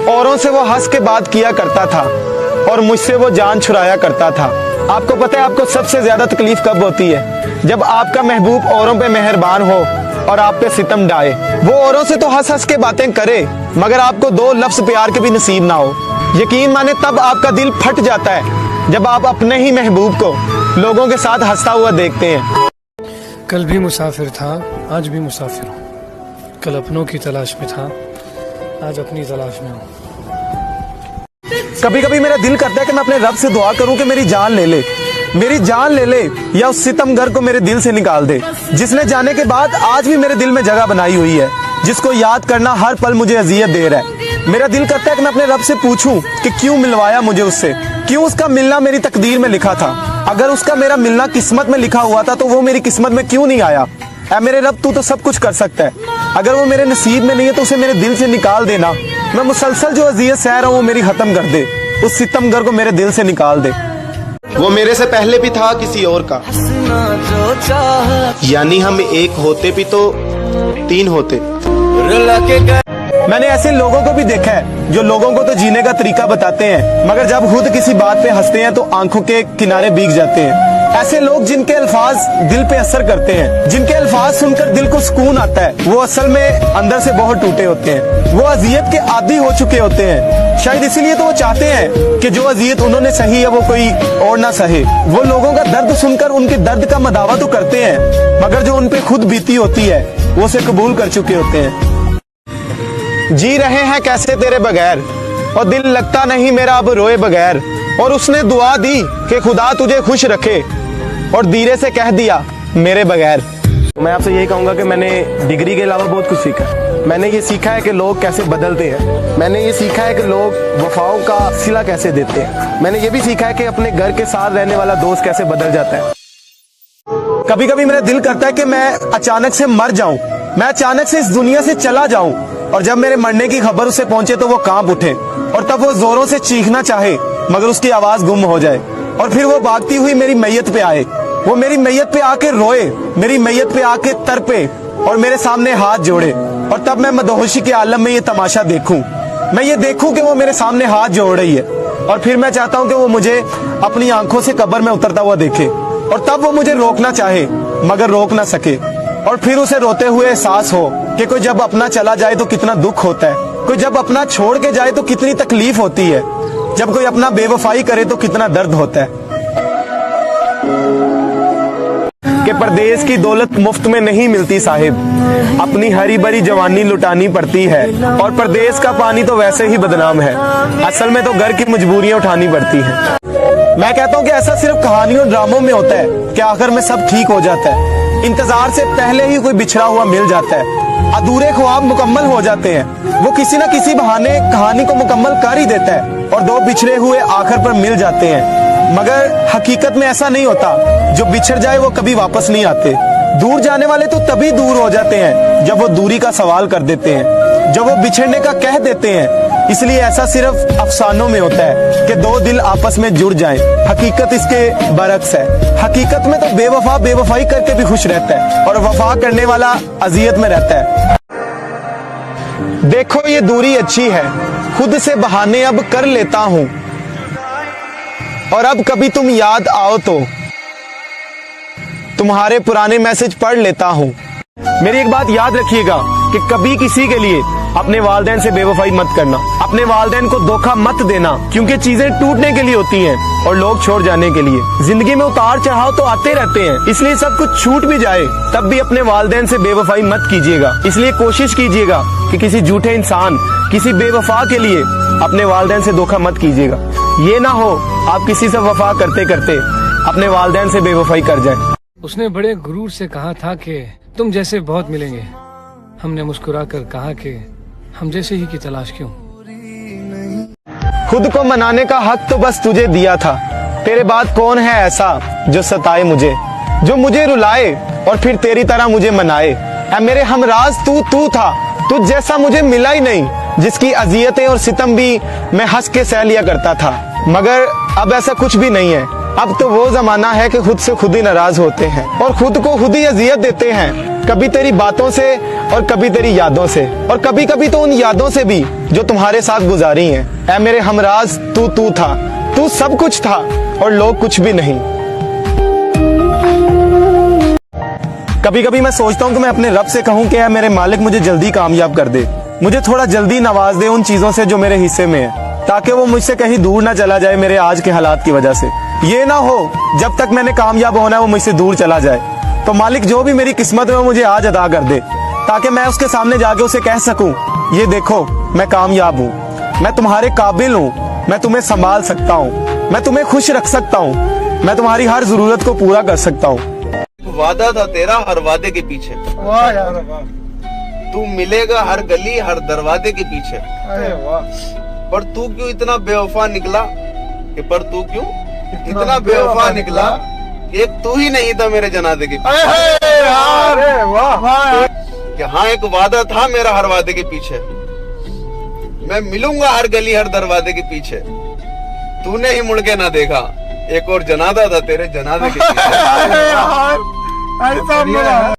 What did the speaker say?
औरों से वो हंस के बात किया करता था और मुझसे वो जान छुड़ाया करता था। आपको पता है आपको सबसे ज्यादा तकलीफ कब होती है? जब आपका महबूब औरों पे मेहरबान हो और आप पे सितम ढाए। वो औरों से तो हंस हंस के बातें करे मगर आपको दो लफ्ज प्यार के भी नसीब ना हो। यकीन माने तब आपका दिल फट जाता है जब आप अपने ही महबूब को लोगों के साथ हंसता हुआ देखते हैं। कल भी मुसाफिर था, आज भी मुसाफिर हूँ। कल अपनों की तलाश में था, आज अपनी तलाश में हूँ। कभी कभी मेरा दिल करता है कि मैं अपने रब से दुआ करूं कि मेरी जान ले ले, मेरी जान ले ले, या उस सितमगर को मेरे दिल से निकाल दे जिसने जाने के बाद आज भी मेरे दिल में जगह बनाई हुई है, जिसको याद करना हर पल मुझे अजियत दे रहा है। मेरा दिल करता है कि मैं अपने रब से पूछूं कि क्यों मिलवाया मुझे उससे, क्यों उसका मिलना मेरी तकदीर में लिखा था। अगर उसका मेरा मिलना किस्मत में लिखा हुआ था तो वो मेरी किस्मत में क्यों नहीं आया? ऐ मेरे रब, तू तो सब कुछ कर सकता है। अगर वो मेरे नसीब में नहीं है तो उसे मेरे दिल से निकाल देना। मैं मुसलसल जो अजियत सह रहा हूँ वो मेरी खत्म कर दे। उस सितमगर को मेरे दिल से निकाल दे। वो मेरे से पहले भी था किसी और का, यानी हम एक होते भी तो तीन होते। मैंने ऐसे लोगों को भी देखा है जो लोगों को तो जीने का तरीका बताते हैं मगर जब खुद किसी बात पे हंसते हैं तो आंखों के किनारे भीग जाते हैं। ऐसे लोग जिनके अल्फाज दिल पे असर करते हैं, जिनके अल्फाज सुनकर दिल को सुकून आता है, वो असल में अंदर से बहुत टूटे होते हैं। वो अजियत के आदी हो चुके होते हैं। शायद इसीलिए तो वो चाहते हैं कि जो अजियत उन्होंने सही है वो कोई और ना सहे। वो लोगों का दर्द सुनकर उनके दर्द का मदावा तो करते हैं मगर जो उनपे खुद बीती होती है वो उसे कबूल कर चुके होते हैं। जी रहे हैं कैसे तेरे बगैर और दिल लगता नहीं मेरा अब रोए बगैर। और उसने दुआ दी कि खुदा तुझे खुश रखे और धीरे से कह दिया मेरे बगैर। मैं आपसे यही कहूंगा कि मैंने डिग्री के अलावा बहुत कुछ सीखा। मैंने ये सीखा है कि लोग कैसे बदलते हैं। मैंने ये सीखा है कि लोग वफाओं का सिला कैसे देते हैं। मैंने ये भी सीखा है कि अपने घर के साथ रहने वाला दोस्त कैसे बदल जाता है। कभी कभी मेरा दिल करता है कि मैं अचानक से मर जाऊं, मैं अचानक से इस दुनिया से चला जाऊं और जब मेरे मरने की खबर उसे पहुंचे तो वो कांप उठे और तब वो जोरों से चीखना चाहे मगर उसकी आवाज गुम हो जाए और फिर वो भागती हुई मेरी मैयत पे आए। वो मेरी मैयत पे आके रोए, मेरी मैयत पे आके तड़पे और मेरे सामने हाथ जोड़े और तब मैं मदहोशी के आलम में ये तमाशा देखूं। मैं ये देखूं कि वो मेरे सामने हाथ जोड़ रही है और फिर मैं चाहता हूं कि वो मुझे अपनी आंखों से कब्र में उतरता हुआ देखे और तब वो मुझे रोकना चाहे मगर रोक ना सके और फिर उसे रोते हुए एहसास हो कि कोई जब अपना चला जाए तो कितना दुख होता है, कोई जब अपना छोड़ के जाए तो कितनी तकलीफ होती है, जब कोई अपना बेवफाई करे तो कितना दर्द होता है। कि परदेश की दौलत मुफ्त में नहीं मिलती साहिब, अपनी हरी भरी जवानी लुटानी पड़ती है और परदेश का पानी तो वैसे ही बदनाम है, असल में तो घर की मजबूरियां उठानी पड़ती हैं। मैं कहता हूँ कि ऐसा सिर्फ कहानियों ड्रामों में होता है कि आखिर में सब ठीक हो जाता है। इंतजार से पहले ही कोई बिछड़ा हुआ मिल जाता है, अधूरे ख्वाब मुकम्मल हो जाते हैं। वो किसी न किसी बहाने कहानी को मुकम्मल कर ही देता है और दो बिछड़े हुए आखिर पर मिल जाते हैं। मगर हकीकत में ऐसा नहीं होता, जो बिछड़ जाए वो कभी वापस नहीं आते। दूर जाने वाले तो तभी दूर हो जाते हैं जब वो दूरी का सवाल कर देते हैं, जब वो बिछड़ने का कह देते हैं। इसलिए ऐसा सिर्फ अफसानों में होता है कि दो दिल आपस में जुड़ जाएं। हकीकत इसके बरक्स है। हकीकत में तो बेवफा बेवफाई करके भी खुश रहता है और वफा करने वाला अजियत में रहता है। देखो ये दूरी अच्छी है, खुद से बहाने अब कर लेता हूँ और अब कभी तुम याद आओ तो तुम्हारे पुराने मैसेज पढ़ लेता हूँ। मेरी एक बात याद रखिएगा कि कभी किसी के लिए अपने वालिदैन से बेवफाई मत करना, अपने वालिदैन को धोखा मत देना, क्योंकि चीजें टूटने के लिए होती हैं और लोग छोड़ जाने के लिए। जिंदगी में उतार चढ़ाव तो आते रहते हैं, इसलिए सब कुछ छूट भी जाए तब भी अपने वालिदैन से बेवफाई मत कीजिएगा। इसलिए कोशिश कीजिएगा कि किसी झूठे इंसान, किसी बेवफा के लिए अपने वालिदैन से धोखा मत कीजिएगा। ये ना हो आप किसी से वफा करते करते अपने वालिदैन से बेवफाई कर जाए। उसने बड़े गुरूर से कहा था कि तुम जैसे बहुत मिलेंगे। हमने मुस्कुरा कर कहा कि हम जैसे ही की तलाश क्यों। खुद को मनाने का हक तो बस तुझे दिया था, तेरे बाद कौन है ऐसा जो सताए मुझे, जो मुझे रुलाए और फिर तेरी तरह मुझे मनाए। ऐ मेरे हमराज तू था, तुझ जैसा मुझे मिला ही नहीं, जिसकी अजियतें और सितम भी मैं हंस के सह लिया करता था। मगर अब ऐसा कुछ भी नहीं है। अब तो वो जमाना है कि खुद से खुद ही नाराज होते हैं और खुद को खुद ही अजियत देते हैं। कभी तेरी बातों से और कभी तेरी यादों से, और कभी कभी तो उन यादों से भी जो तुम्हारे साथ गुजारी हैं। ऐ मेरे हमराज तू था, तू सब कुछ था और लोग कुछ भी नहीं। कभी कभी मैं सोचता हूँ कि मैं अपने रब से कहूँ कि ऐ मेरे मालिक मुझे जल्दी कामयाब कर दे, मुझे थोड़ा जल्दी नवाज दे उन चीजों से जो मेरे हिस्से में है, ताकि वो मुझसे कहीं दूर ना चला जाए मेरे आज के हालात की वजह से। ये ना हो जब तक मैंने कामयाब होना है वो मुझसे दूर चला जाए। तो मालिक जो भी मेरी किस्मत में मुझे आज अदा कर दे, ताकि मैं उसके सामने जाके उसे कह सकूं, ये देखो मैं कामयाब हूँ, मैं तुम्हारे काबिल हूँ, मैं तुम्हें संभाल सकता हूँ, मैं तुम्हें खुश रख सकता हूँ, मैं तुम्हारी हर जरूरत को पूरा कर सकता हूँ। वादा था तेरा हर वादे के पीछे, वाह यार वाह, तू मिलेगा हर गली हर दरवाजे के पीछे। अरे वाह, पर तू क्यों इतना बेवफा निकला, कि पर तू क्यों इतना बेवफा निकला, एक तू ही नहीं था मेरे जनाजे के पीछे। अरे वाह वाह, कि हाँ एक वादा था मेरा हर वादे के पीछे, मैं मिलूंगा हर गली हर दरवाजे के पीछे। तूने ही मुड़ के ना देखा, एक और जनाजा था तेरे जनाजे के पीछे। ऐसा मिला।